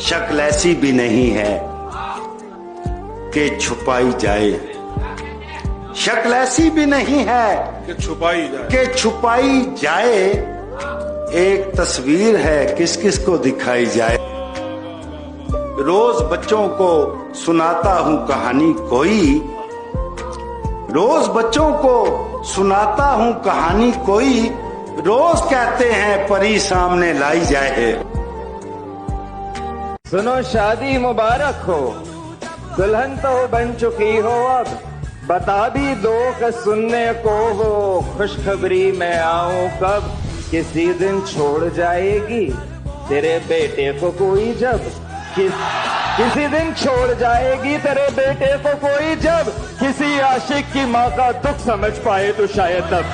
शक्ल ऐसी भी नहीं है कि छुपाई जाए, शक्ल ऐसी भी नहीं है कि छुपाई जाए। एक तस्वीर है किस किस को दिखाई जाए। रोज बच्चों को सुनाता हूँ कहानी कोई, रोज बच्चों को सुनाता हूँ कहानी कोई, रोज कहते हैं परी सामने लाई जाए। सुनो शादी मुबारक हो, दुल्हन तो बन चुकी हो, अब बता भी दो कि सुनने को वो खुशखबरी मैं आऊं कब। किसी दिन छोड़ जाएगी तेरे बेटे को कोई जब, किसी दिन छोड़ जाएगी तेरे बेटे को कोई जब, किसी आशिक की माँ का दुख समझ पाए तो शायद तब।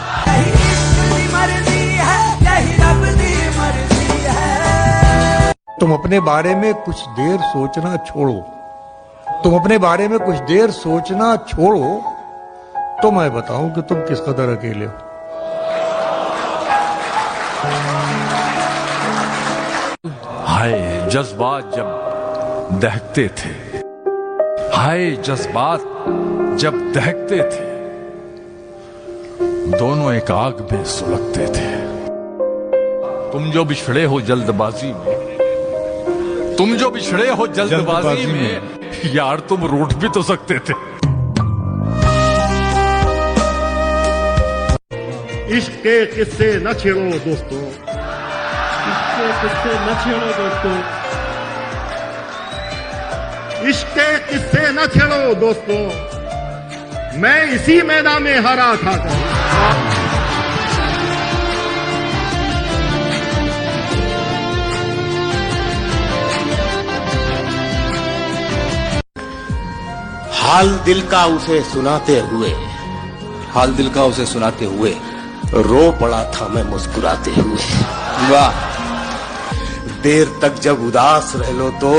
तुम अपने बारे में कुछ देर सोचना छोड़ो, तुम अपने बारे में कुछ देर सोचना छोड़ो, तो मैं बताऊं कि तुम किस कदर अकेले हो। हाय जज्बात जब दहकते थे, हाय जज्बात जब दहकते थे, दोनों एक आग में सुलगते थे। तुम जो बिछड़े हो जल्दबाजी में, तुम जो बिछड़े हो जल्दबाजी में, यार तुम रूठ भी तो सकते थे। इश्क के किस्से न छेड़ो दोस्तों, इश्क के किस्से न छेड़ो दोस्तों, इश्क के किस्से न छेड़ो दोस्तों, मैं इसी मैदान में हारा था। हाल दिल का उसे सुनाते हुए, हाल दिल का उसे सुनाते हुए रो पड़ा था मैं मुस्कुराते हुए। वाह, देर तक जब उदास रह लो तो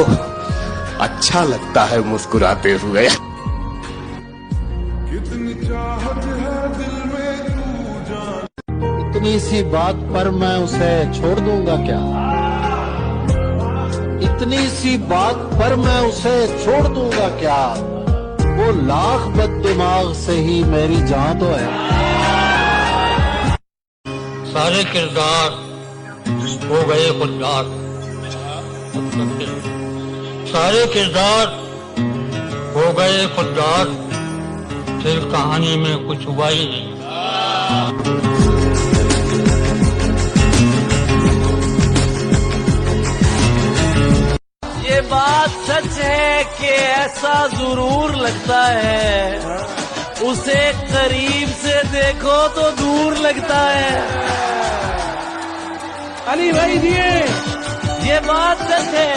अच्छा लगता है मुस्कुराते हुए। इतनी सी बात पर मैं उसे छोड़ दूंगा क्या, इतनी सी बात पर मैं उसे छोड़ दूंगा क्या, वो लाख बददिमाग से ही मेरी जान तो है। सारे किरदार हो गए खुददार, सारे किरदार हो गए खुददार, फिर कहानी में कुछ हुआ ही नहीं। ये बात सच है कि ऐसा जरूर लगता है, उसे करीब से देखो तो दूर लगता है। अली भाई जी, ये बात सच है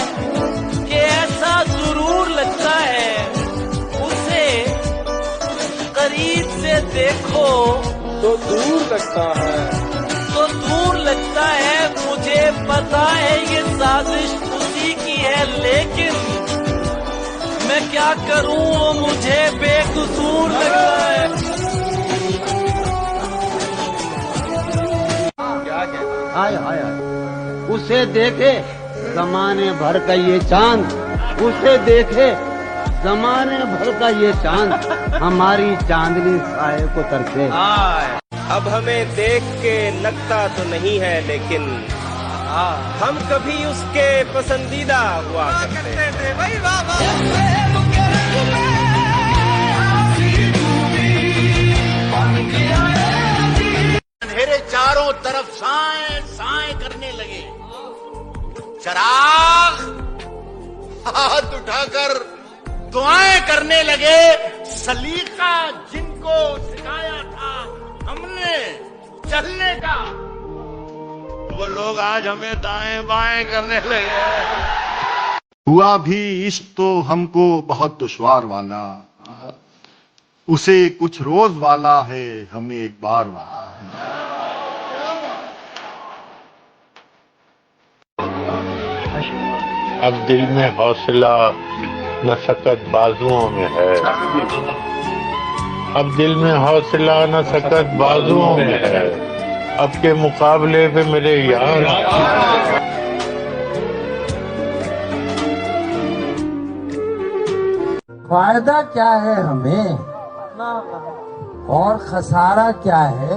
कि ऐसा जरूर लगता है, उसे करीब से देखो तो दूर लगता है, तो दूर लगता है। मुझे पता है ये साजिश उसी की है, लेकिन मैं क्या करूं, वो मुझे बेकसूर लगता है। हाय हाय हाय, उसे देखे जमाने भर का ये चांद, उसे देखे जमाने भर का ये चांद, हमारी चांदनी साए को तरसे। अब हमें देख के लगता तो नहीं है, लेकिन हम कभी उसके पसंदीदा हुआ करते थे। अंधेरे चारों तरफ साए साए करने लगे, चराग हाथ उठाकर दुआएं करने लगे। सलीका जिनको सिखाया था हमने चलने का, वो लोग आज हमें दाएं बाएं करने लगे। हुआ भी इश्क तो हमको बहुत दुश्वार वाला, उसे कुछ रोज वाला है, हमें एक बार वाला। अब दिल में हौसला न सकत बाजुओं में है, अब दिल में हौसला न सकत बाजुओं में है, अब के मुकाबले पे मेरे यार फायदा क्या है हमें और खसारा क्या है?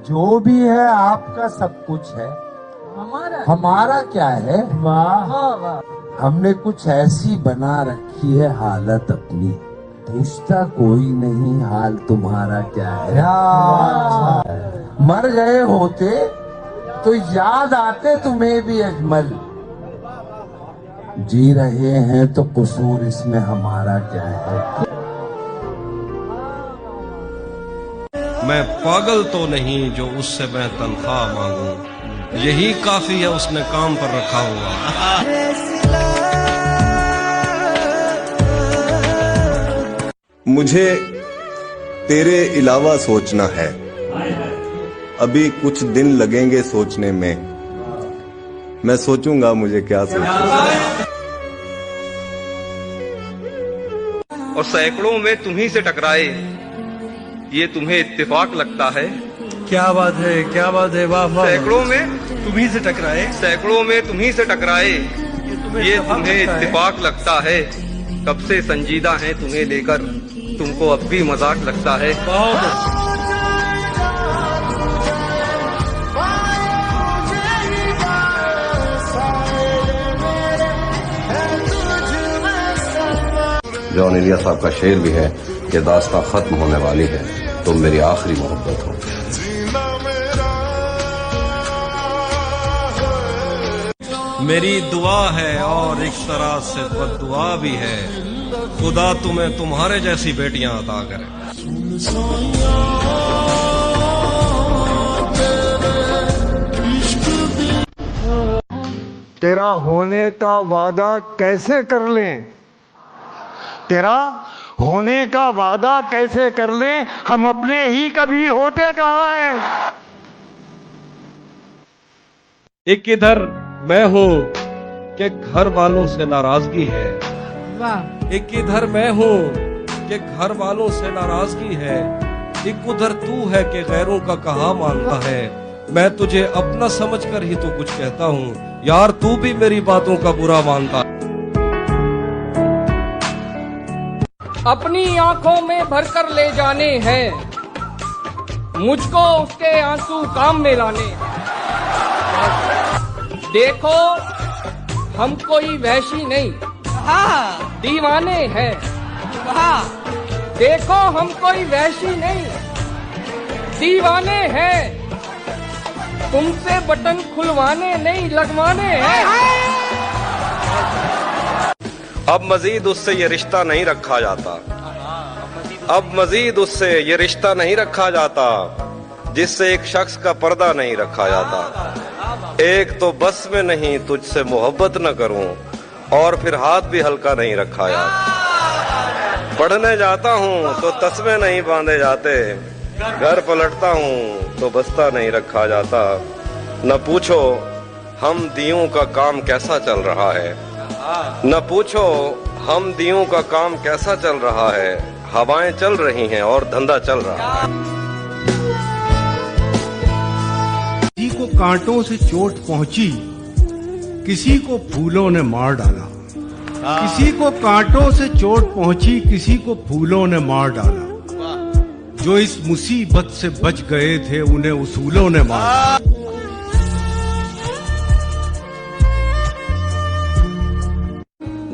जो भी है आपका सब कुछ है, हमारा क्या है? हमने कुछ ऐसी बना रखी है हालत अपनी, पूछता कोई नहीं हाल तुम्हारा क्या है। मर गए होते तो याद आते तुम्हें भी अजमल, जी रहे हैं तो कसूर इसमें हमारा क्या है। मैं पागल तो नहीं जो उससे मैं तनख्वाह मांगूं, यही काफी है उसने काम पर रखा हुआ। मुझे तेरे अलावा सोचना है, अभी कुछ दिन लगेंगे सोचने में, मैं सोचूंगा मुझे क्या सोचना। और सैकड़ों में तुम्ही से टकराए, ये तुम्हें इत्तेफाक लगता है? क्या बात है, क्या बात है, वाह वाह। सैकड़ों में तुम्ही से टकराए, सैकड़ों में तुम्ही से टकराए, ये तुम्हें इत्तेफाक लगता है? कब से संजीदा है तुम्हें लेकर, तुमको अब भी मजाक लगता है? जॉन इलिया साहब का शेर भी है कि दास्तां खत्म होने वाली है, तुम मेरी आखिरी मोहब्बत हो। मेरी दुआ है और एक तरह से बद्दुआ भी है, खुदा तुम्हें तुम्हारे जैसी बेटियां अता करे। तेरा होने का वादा कैसे कर लें, तेरा होने का वादा कैसे कर लें, हम अपने ही कभी होते कहाँ हैं। एक इधर मैं हूँ कि घर वालों से नाराजगी है, एक इधर मैं हूँ कि घर वालों से नाराजगी है, एक उधर तू है कि गैरों का कहा मानता है। मैं तुझे अपना समझकर ही तो कुछ कहता हूँ, यार तू भी मेरी बातों का बुरा मानता। अपनी आंखों में भरकर ले जाने हैं, मुझको उसके आंसू काम में लाने। देखो हम कोई वहशी नहीं, दीवाने हैं। देखो हम कोई वहशी नहीं, दीवाने हैं। तुमसे बटन खुलवाने नहीं लगवाने हैं। अब मजीद उससे ये रिश्ता नहीं रखा जाता, अब मजीद उससे ये रिश्ता नहीं रखा जाता, जिससे एक शख्स का पर्दा नहीं रखा जाता। एक तो बस में नहीं तुझसे मोहब्बत न करूं, और फिर हाथ भी हल्का नहीं रखा जाता। पढ़ने जाता हूं तो तस्मे नहीं बांधे जाते, घर पलटता हूं तो बस्ता नहीं रखा जाता। न पूछो हम दियों का काम कैसा चल रहा है, न पूछो हम दियों का काम कैसा चल रहा है। हवाएं चल रही हैं और धंधा चल रहा है। किसी को कांटों से चोट पहुंची, किसी को फूलों ने मार डाला। किसी को कांटों से चोट पहुंची, किसी को फूलों ने मार डाला। जो इस मुसीबत से बच गए थे उन्हें उसूलों ने मारा।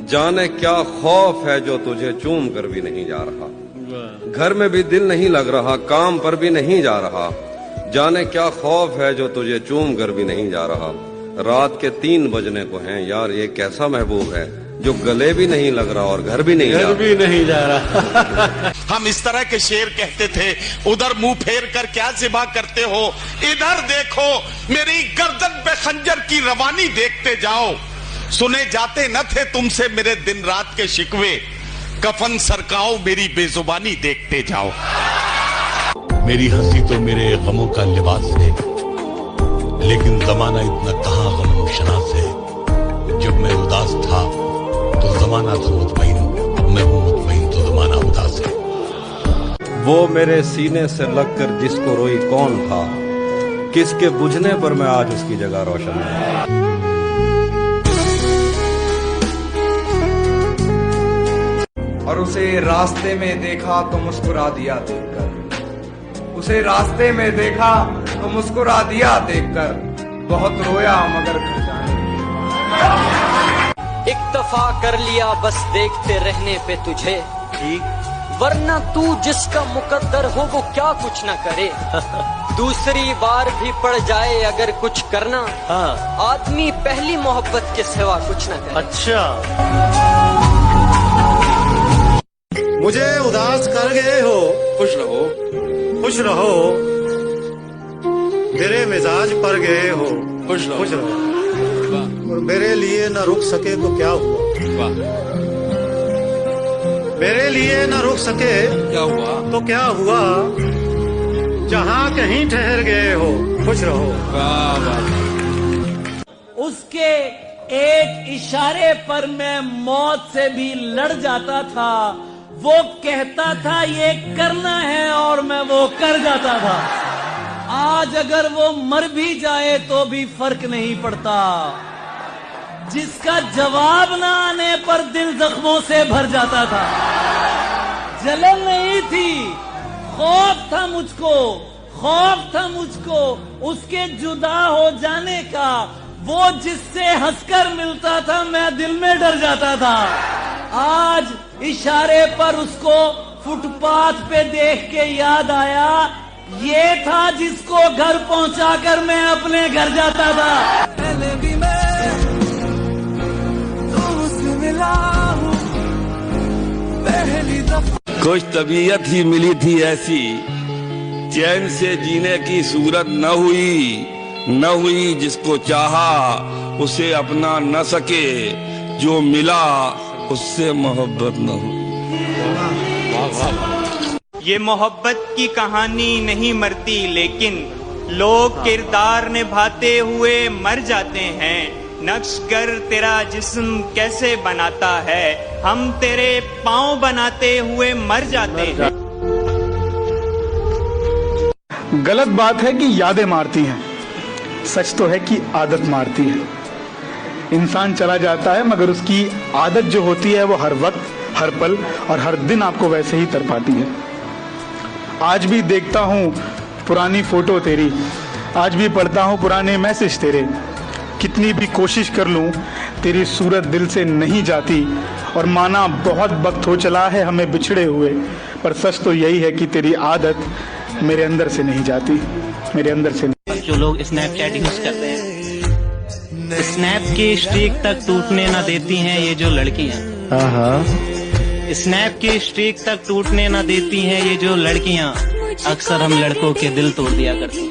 जाने क्या खौफ है जो तुझे चूम कर भी नहीं जा रहा, घर में भी दिल नहीं लग रहा, काम पर भी नहीं जा रहा। जाने क्या खौफ है जो तुझे चूम कर भी नहीं जा रहा। रात के 3 बजने को हैं, यार ये कैसा महबूब है जो गले भी नहीं लग रहा और घर भी नहीं जा रहा। हम इस तरह के शेर कहते थे, उधर मुंह फेर कर क्या जिबा करते हो, इधर देखो मेरी गर्दन पे खंजर की रवानी देखते जाओ। सुने जाते न थे तुमसे मेरे दिन रात के शिकवे, कफन सरकाओ मेरी बेजुबानी देखते जाओ। मेरी हंसी तो मेरे गमों का लिबास है, लेकिन जमाना इतना कहाँ गम शनास है। जब मैं उदास था तो जमाना था मुतमईन, अब मैं हूँ मुतमईन तो जमाना उदास है। वो मेरे सीने से लगकर जिसको रोई कौन था, किसके बुझने पर मैं आज उसकी जगह रोशन हूं। उसे रास्ते में देखा तो मुस्कुरा दिया देखकर, उसे रास्ते में देखा तो मुस्कुरा दिया देखकर, बहुत रोया मगर घर जाने। इक्तफा कर लिया बस देखते रहने पे तुझे, वरना तू जिसका मुकद्दर हो वो क्या कुछ न करे। दूसरी बार भी पड़ जाए अगर कुछ करना, आदमी पहली मोहब्बत के सिवा कुछ न करे। अच्छा, मुझे उदास कर गए हो, खुश रहो, खुश रहो। मेरे मिजाज पर गए हो, खुश रहो, खुश रहो। और मेरे लिए न रुक सके तो क्या हुआ, मेरे लिए न रुक सके क्या हुआ तो क्या हुआ। जहाँ कहीं ठहर गए हो, खुश रहो। उसके एक इशारे पर मैं मौत से भी लड़ जाता था। वो कहता था ये करना है और मैं वो कर जाता था। आज अगर वो मर भी जाए तो भी फर्क नहीं पड़ता। जिसका जवाब ना आने पर दिल जख्मों से भर जाता था। जलन नहीं थी, खौफ था मुझको, खौफ था मुझको उसके जुदा हो जाने का। वो जिससे हंसकर मिलता था मैं दिल में डर जाता था। आज इशारे पर उसको फुटपाथ पे देख के याद आया, ये था जिसको घर पहुंचाकर मैं अपने घर जाता था। पहले भी मैं तुमसे मिला हूं पहली दफा। कुछ तबीयत ही मिली थी ऐसी, चैन से जीने की सूरत न हुई जिसको चाहा उसे अपना न सके, जो मिला उससे मोहब्बत न हुई। ये मोहब्बत की कहानी नहीं मरती, लेकिन लोग किरदार निभाते हुए मर जाते हैं। नक्श कर तेरा जिस्म कैसे बनाता है, हम तेरे पाँव बनाते हुए मर जाते हैं। गलत बात है कि यादें मारती हैं, सच तो है कि आदत मारती है। इंसान चला जाता है मगर उसकी आदत जो होती है वो हर वक्त, हर पल और हर दिन आपको वैसे ही तरपाती है। आज भी देखता हूँ पुरानी फोटो तेरी, आज भी पढ़ता हूँ पुराने मैसेज तेरे। कितनी भी कोशिश कर लूँ तेरी सूरत दिल से नहीं जाती, और माना बहुत वक्त हो चला है हमें बिछड़े हुए, पर सच तो यही है कि तेरी आदत मेरे अंदर से नहीं जाती, मेरे अंदर से नहीं। जो लोग स्नैपचैट यूज करते हैं, स्नैप की स्ट्रीक तक टूटने ना देती हैं ये जो लड़कियां। स्नैप की स्ट्रीक तक टूटने ना देती हैं ये जो लड़कियां, अक्सर हम लड़कों के दिल तोड़ दिया करती हैं।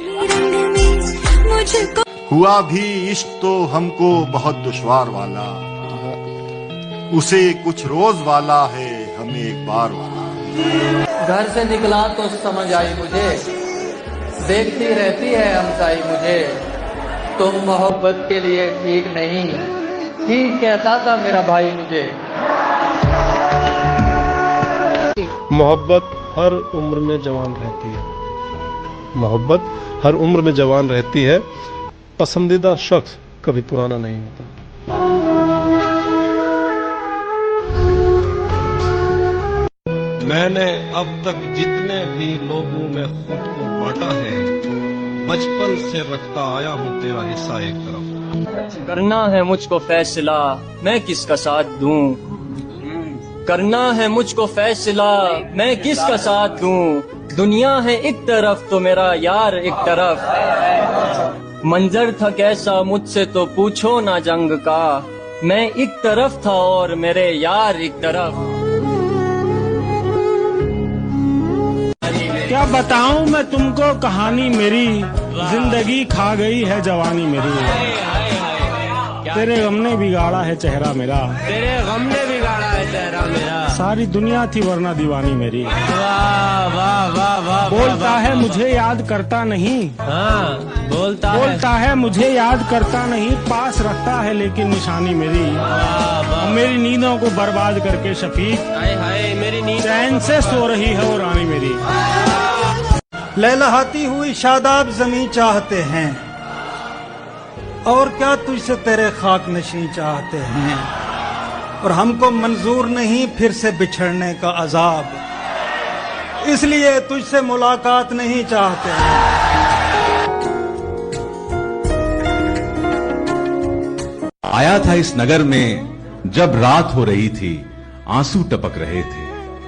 हुआ भी इश्क तो हमको बहुत दुश्वार वाला, उसे कुछ रोज वाला है हमें एक बार वाला। घर से निकला तो समझ आई मुझे, देखती रहती है हमसाई मुझे। तुम मोहब्बत के लिए ठीक नहीं, ठीक कहता था मेरा भाई मुझे। मोहब्बत हर उम्र में जवान रहती है, मोहब्बत हर उम्र में जवान रहती है। पसंदीदा शख्स कभी पुराना नहीं होता। मैंने अब तक जितने भी लोगों में खुद को बांटा है, बचपन से रखता आया हूँ तेरा हिस्सा एक तरफ। करना है मुझको फैसला मैं किसका साथ दूं, करना है मुझको फैसला मैं किसका साथ दूं। दुनिया है एक तरफ तो मेरा यार एक तरफ। मंजर था कैसा मुझसे तो पूछो ना जंग का, मैं एक तरफ था और मेरे यार एक तरफ। क्या बताऊं मैं तुमको कहानी मेरी, जिंदगी खा गई है जवानी मेरी। तेरे गम ने बिगाड़ा है चेहरा मेरा, तेरे गम ने बिगाड़ा है चेहरा मेरा। सारी दुनिया थी वरना दीवानी मेरी। वाह वाह वाह वाह। बोलता है मुझे याद करता नहीं, बोलता है मुझे याद करता नहीं, पास रखता है लेकिन निशानी मेरी। मेरी नींदों को बर्बाद करके शफीक, मेरी नींद चैन से सो रही है वो रानी मेरी। लहलहाती हुई शादाब जमीन चाहते हैं, और क्या तुझसे तेरे खाक नशीं चाहते हैं। और हमको मंजूर नहीं फिर से बिछड़ने का अजाब, इसलिए तुझसे मुलाकात नहीं चाहते। आया था इस नगर में जब रात हो रही थी, आंसू टपक रहे थे,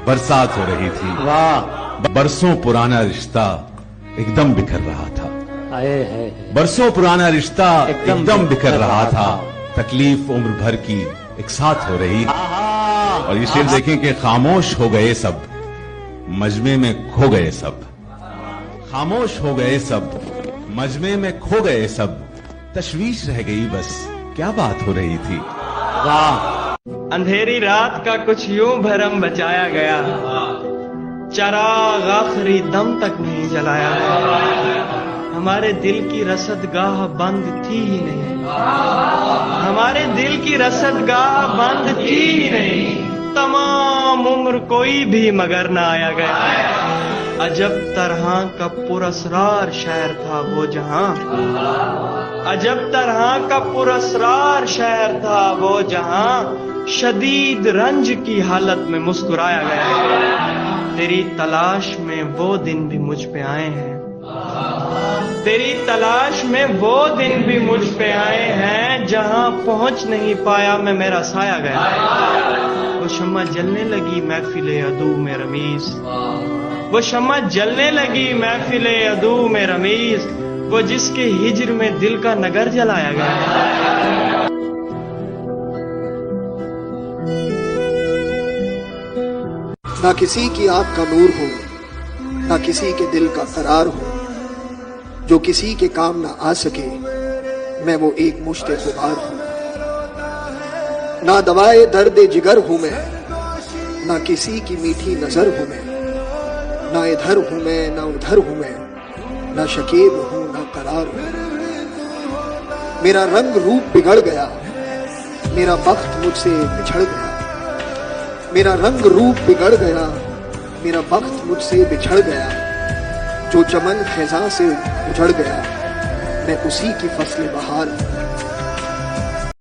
बरसात हो रही थी, वाह बरसों पुराना रिश्ता एकदम बिखर रहा था। बरसों पुराना रिश्ता एकदम बिखर रहा था, तकलीफ उम्र भर की एक साथ हो रही। और ये शेर देखें कि खामोश हो गए सब, मजमे में खो गए सब, खामोश हो गए सब, मजमे में खो गए सब, तशवीश रह गई बस क्या बात हो रही थी। वाह अंधेरी रात का कुछ यूं भरम बचाया गया, चराग आखिरी दम तक नहीं जलाया गया। हमारे दिल की रसदगाह बंद थी ही नहीं, हमारे दिल की रसदगाह बंद थी ही नहीं। तमाम उम्र कोई भी मगर ना आया गया। अजब तरह का पुरस्रार शहर था वो जहां, अजब तरह का पुरस्रार शहर था वो जहां शदीद रंज की हालत में मुस्कुराया गया। तेरी तलाश में वो दिन भी मुझ पे आए हैं, तेरी तलाश में वो दिन भी मुझ पे आए हैं, जहां पहुंच नहीं पाया मैं मेरा साया गया। वो शम्मा जलने लगी महफिले अदू में रमीज, वो शम्मा जलने लगी महफिले अदू में रमीज, वो जिसके हिज्र में दिल का नगर जलाया गया। ना किसी की आंख का नूर हो, ना किसी के दिल का करार हो, जो किसी के काम ना आ सके मैं वो एक मुश्ते गुबार हूं। ना दवाए दर्द जिगर हूं मैं, ना किसी की मीठी नजर हूं मैं, ना इधर हूं मैं ना उधर हूं मैं, ना शकीब हूं ना करार हूं। मेरा रंग रूप बिगड़ गया, मेरा बख्त मुझसे बिछड़ गया, मेरा रंग रूप बिगड़ गया, मेरा बख्त मुझसे बिछड़ गया। जो चमन खिज़ां से उजड़ गया मैं उसी की फसल बहार हूं।